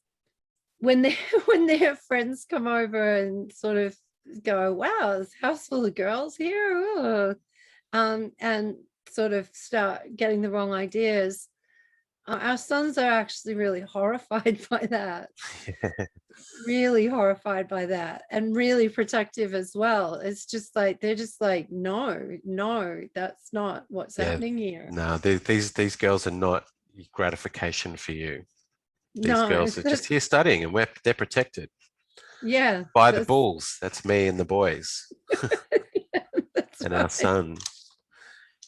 Speaker 2: when they when their friends come over and sort of go, wow, this house full of girls here, oh, and sort of start getting the wrong ideas, our sons are actually really horrified by that, really horrified by that, and really protective as well. It's just like, they're just like, no, no, that's not what's
Speaker 1: Yeah,
Speaker 2: happening here.
Speaker 1: no, these girls are not gratification for you. These
Speaker 2: No,
Speaker 1: girls are just here studying, and they're protected
Speaker 2: yeah,
Speaker 1: by the bulls. That's me and the boys
Speaker 2: that's
Speaker 1: and our
Speaker 2: right.
Speaker 1: son.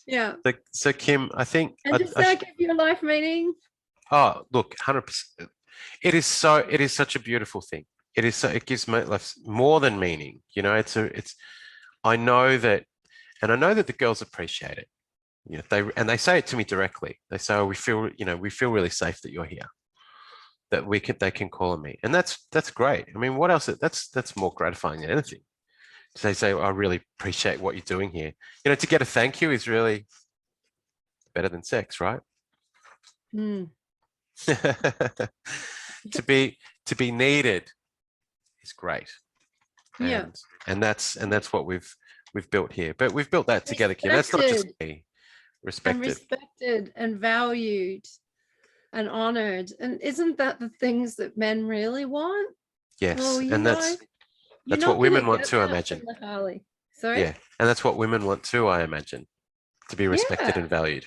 Speaker 2: Yeah.
Speaker 1: So Kim, I think
Speaker 2: And does that give you a life meaning?
Speaker 1: oh, look, 100%. It is such a beautiful thing. It gives my life more than meaning. I know that, and I know that the girls appreciate it. They say it to me directly. They say, "Oh, we feel really safe that you're here. That they can call on me," and that's great. I mean, what else? That's more gratifying than anything. They say, "I really appreciate what you're doing here." To get a thank you is really better than sex, right?
Speaker 2: Mm.
Speaker 1: to be to be needed is great,
Speaker 2: Yeah.
Speaker 1: and that's what we've built here. But we've built that together, Kim. That's not just
Speaker 2: Respected
Speaker 1: me.
Speaker 2: and
Speaker 1: Respected.
Speaker 2: respected and valued and honored. And isn't that the things that men really want? Well,
Speaker 1: Yes, and
Speaker 2: you're
Speaker 1: that's what
Speaker 2: not going to
Speaker 1: women want
Speaker 2: get
Speaker 1: too, I
Speaker 2: that from
Speaker 1: imagine.
Speaker 2: the Harley. Sorry?
Speaker 1: Yeah, and that's what women want too, I imagine, to be respected
Speaker 2: Yeah,
Speaker 1: and valued.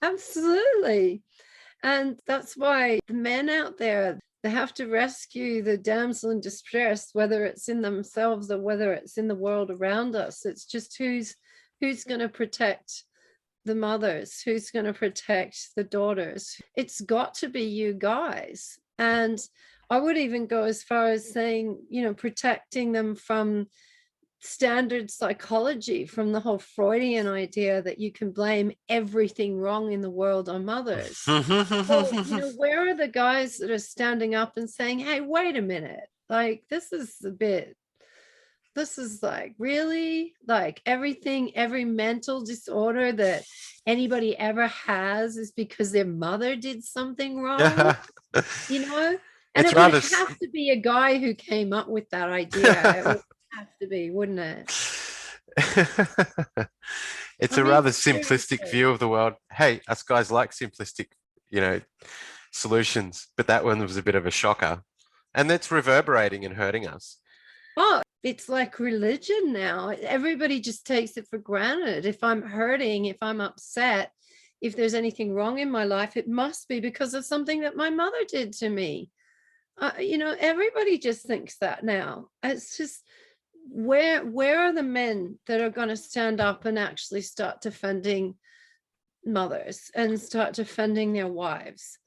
Speaker 2: absolutely. And that's why the men out there, they have to rescue the damsel in distress, whether it's in themselves or whether it's in the world around us. It's just who's going to protect the mothers, who's going to protect the daughters. It's got to be you guys. And I would even go as far as saying, protecting them from standard psychology from the whole Freudian idea that you can blame everything wrong in the world on mothers. Well, where are the guys that are standing up and saying, hey, wait a minute, like this is like really, like every mental disorder that anybody ever has is because their mother did something wrong, and
Speaker 1: It's
Speaker 2: it would
Speaker 1: rather
Speaker 2: have to be a guy who came up with that idea. It would have to be, wouldn't it?
Speaker 1: it's
Speaker 2: I
Speaker 1: a
Speaker 2: mean,
Speaker 1: rather simplistic
Speaker 2: seriously.
Speaker 1: view of the world. Hey, us guys like simplistic, you know, solutions, but that one was a bit of a shocker. And that's reverberating and hurting us.
Speaker 2: Oh, it's like religion now. Everybody just takes it for granted. If I'm hurting, if I'm upset, if there's anything wrong in my life, it must be because of something that my mother did to me. Everybody just thinks that now. It's just, where are the men that are going to stand up and actually start defending mothers and start defending their wives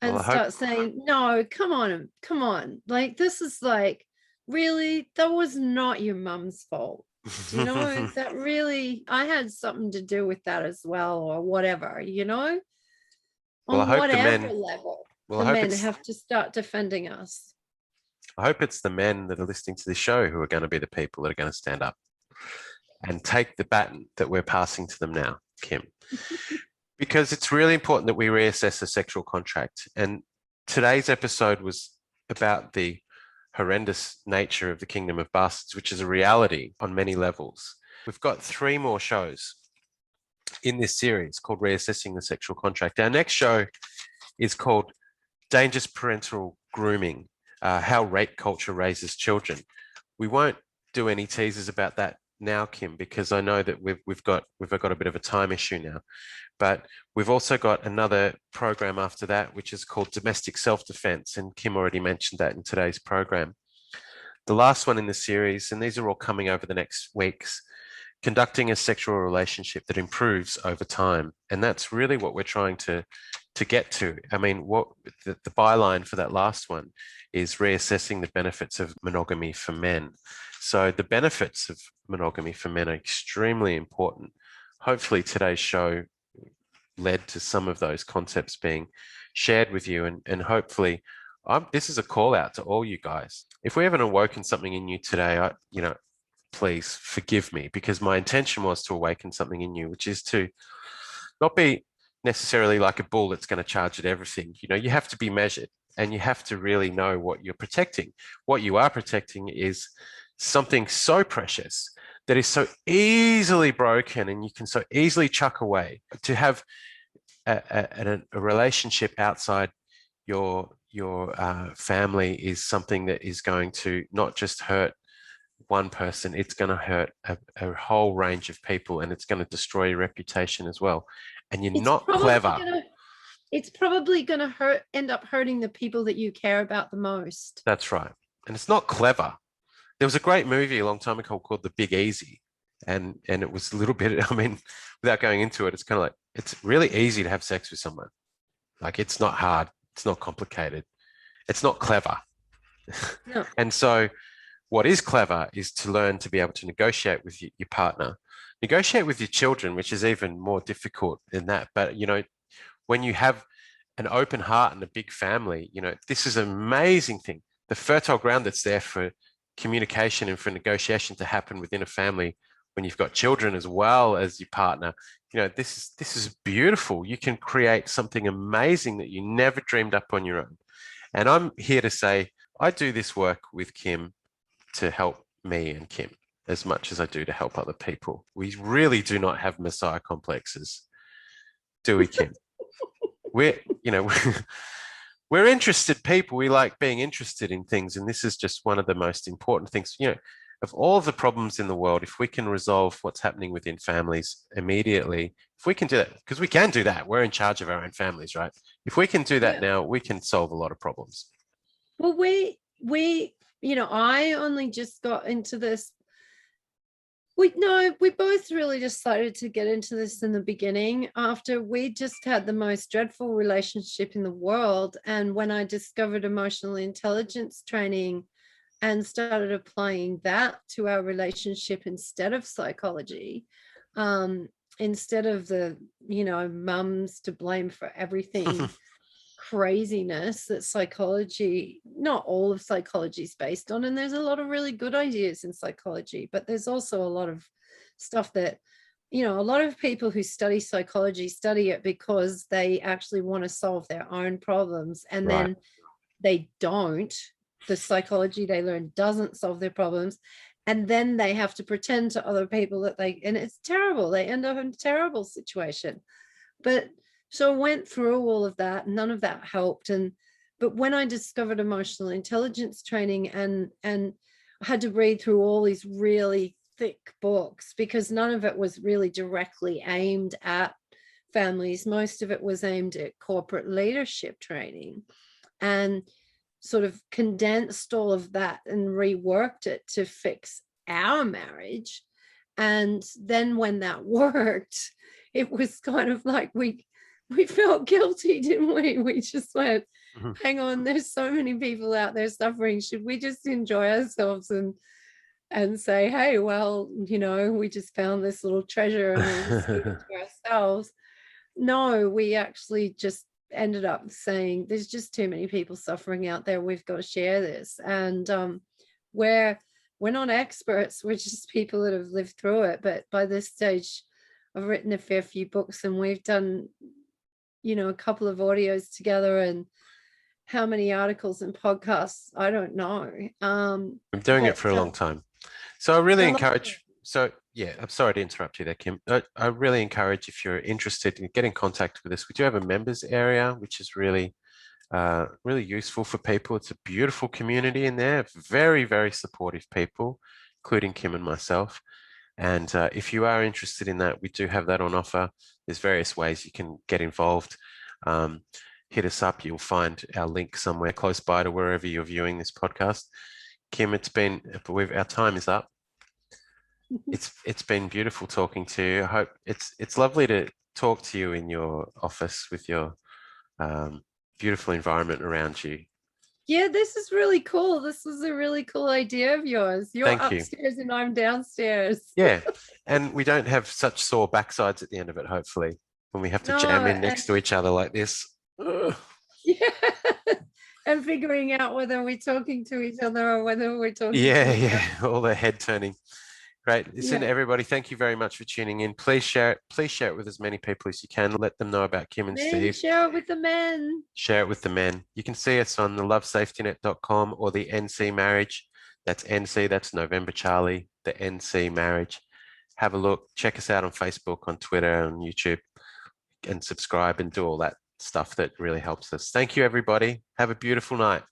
Speaker 1: Well,
Speaker 2: and
Speaker 1: I hope
Speaker 2: start saying, no, come on, like this is like, really, that was not your mum's fault. Do you know that really I had something to do with that as well, or whatever,
Speaker 1: well, I
Speaker 2: on
Speaker 1: hope the
Speaker 2: whatever
Speaker 1: men
Speaker 2: level
Speaker 1: well,
Speaker 2: the men have to start defending us.
Speaker 1: I hope it's the men that are listening to this show who are going to be the people that are going to stand up and take the baton that we're passing to them now, Kim. Because it's really important that we reassess the sexual contract. And today's episode was about the horrendous nature of the kingdom of bastards, which is a reality on many levels. We've got 3 more shows in this series called Reassessing the Sexual Contract. Our next show is called Dangerous Parental Grooming, How Rape Culture Raises Children. We won't do any teasers about that now, Kim, because I know that we've got a bit of a time issue now. But we've also got another program after that, which is called Domestic Self-Defense, and Kim already mentioned that in today's program. The last one in the series, and these are all coming over the next weeks, conducting a sexual relationship that improves over time. And that's really what we're trying to get to. I mean, what the byline for that last one is reassessing the benefits of monogamy for men. So the benefits of monogamy for men are extremely important. Hopefully today's show led to some of those concepts being shared with you, and hopefully this is a call out to all you guys. If we haven't awoken something in you today, please forgive me, because my intention was to awaken something in you, which is to not be necessarily like a bull that's going to charge at everything. You have to be measured, and you have to really know what you're protecting. What you are protecting is something so precious that is so easily broken and you can so easily chuck away. To have a relationship outside your family is something that is going to not just hurt one person, it's going to hurt a whole range of people, and it's going to destroy your reputation as well. And you're
Speaker 2: It's
Speaker 1: not
Speaker 2: probably
Speaker 1: clever.
Speaker 2: gonna it's probably gonna end up hurting the people that you care about the most.
Speaker 1: That's right. And it's not clever. There was a great movie a long time ago called The Big Easy. And it was a little bit, I mean, without going into it, it's kind of like, it's really easy to have sex with someone. Like, it's not hard. It's not complicated. It's not clever.
Speaker 2: No.
Speaker 1: And so what is clever is to learn to be able to negotiate with your partner, negotiate with your children, which is even more difficult than that. But, when you have an open heart and a big family, this is an amazing thing. The fertile ground that's there for communication and for negotiation to happen within a family when you've got children as well as your partner, this is beautiful. You can create something amazing that you never dreamed up on your own. And I'm here to say, I do this work with Kim to help me and Kim as much as I do to help other people. We really do not have messiah complexes, do we, Kim? We're, we're interested people. We like being interested in things. And this is just one of the most important things, of all the problems in the world. If we can resolve what's happening within families immediately, if we can do that, because we can do that, we're in charge of our own families, right? If we can do that
Speaker 2: Yeah.
Speaker 1: now, we can solve a lot of problems.
Speaker 2: Well, I only just got into this. We both really decided to get into this in the beginning after we just had the most dreadful relationship in the world. And when I discovered emotional intelligence training, and started applying that to our relationship instead of psychology, instead of the, mums to blame for everything craziness that psychology, not all of psychology is based on. And there's a lot of really good ideas in psychology, but there's also a lot of stuff that, a lot of people who study psychology study it because they actually want to solve their own problems. And
Speaker 1: Right.
Speaker 2: then they don't. The psychology they learn doesn't solve their problems. And then they have to pretend to other people that and it's terrible. They end up in a terrible situation. But so I went through all of that. None of that helped. But when I discovered emotional intelligence training and I had to read through all these really thick books because none of it was really directly aimed at families. Most of it was aimed at corporate leadership training, and sort of condensed all of that and reworked it to fix our marriage. And then when that worked, it was kind of like we felt guilty, didn't we? We just went, hang on, there's so many people out there suffering. Should we just enjoy ourselves and say, hey, well, we just found this little treasure and we'll just keep it to ourselves? No, we actually just ended up saying there's just too many people suffering out there. We've got to share this. And we're not experts. We're just people that have lived through it. But by this stage, I've written a fair few books and we've done, a couple of audios together, and how many articles and podcasts, I don't know.
Speaker 1: I'm doing it for a long time. So I really encourage, I'm sorry to interrupt you there, Kim. I really encourage, if you're interested in get in contact with us. We do have a members area, which is really, really useful for people. It's a beautiful community in there, very, very supportive people, including Kim and myself. And if you are interested in that, we do have that on offer. There's various ways you can get involved. Hit us up. You'll find our link somewhere close by to wherever you're viewing this podcast. Kim, our time is up. It's been beautiful talking to you. I hope it's lovely to talk to you in your office with your beautiful environment around you.
Speaker 2: Yeah, this is really cool. This was a really cool idea of yours. You're
Speaker 1: Thank you.
Speaker 2: upstairs and I'm downstairs.
Speaker 1: Yeah, and we don't have such sore backsides at the end of it, hopefully, when we have to jam in next to each other like this. Ugh.
Speaker 2: Yeah. And figuring out whether we're talking to each other or whether we're talking to
Speaker 1: Yeah, all the head turning. Great. Listen,
Speaker 2: Yeah.
Speaker 1: everybody, thank you very much for tuning in. Please share it with as many people as you can. Let them know about Kim and Steve.
Speaker 2: Share it with the men.
Speaker 1: Share it with the men. You can see us on the lovesafetynet.com or the NC Marriage. That's NC, that's November Charlie, the NC Marriage. Have a look. Check us out on Facebook, on Twitter, on YouTube, and subscribe and do all that stuff that really helps us. Thank you, everybody. Have a beautiful night.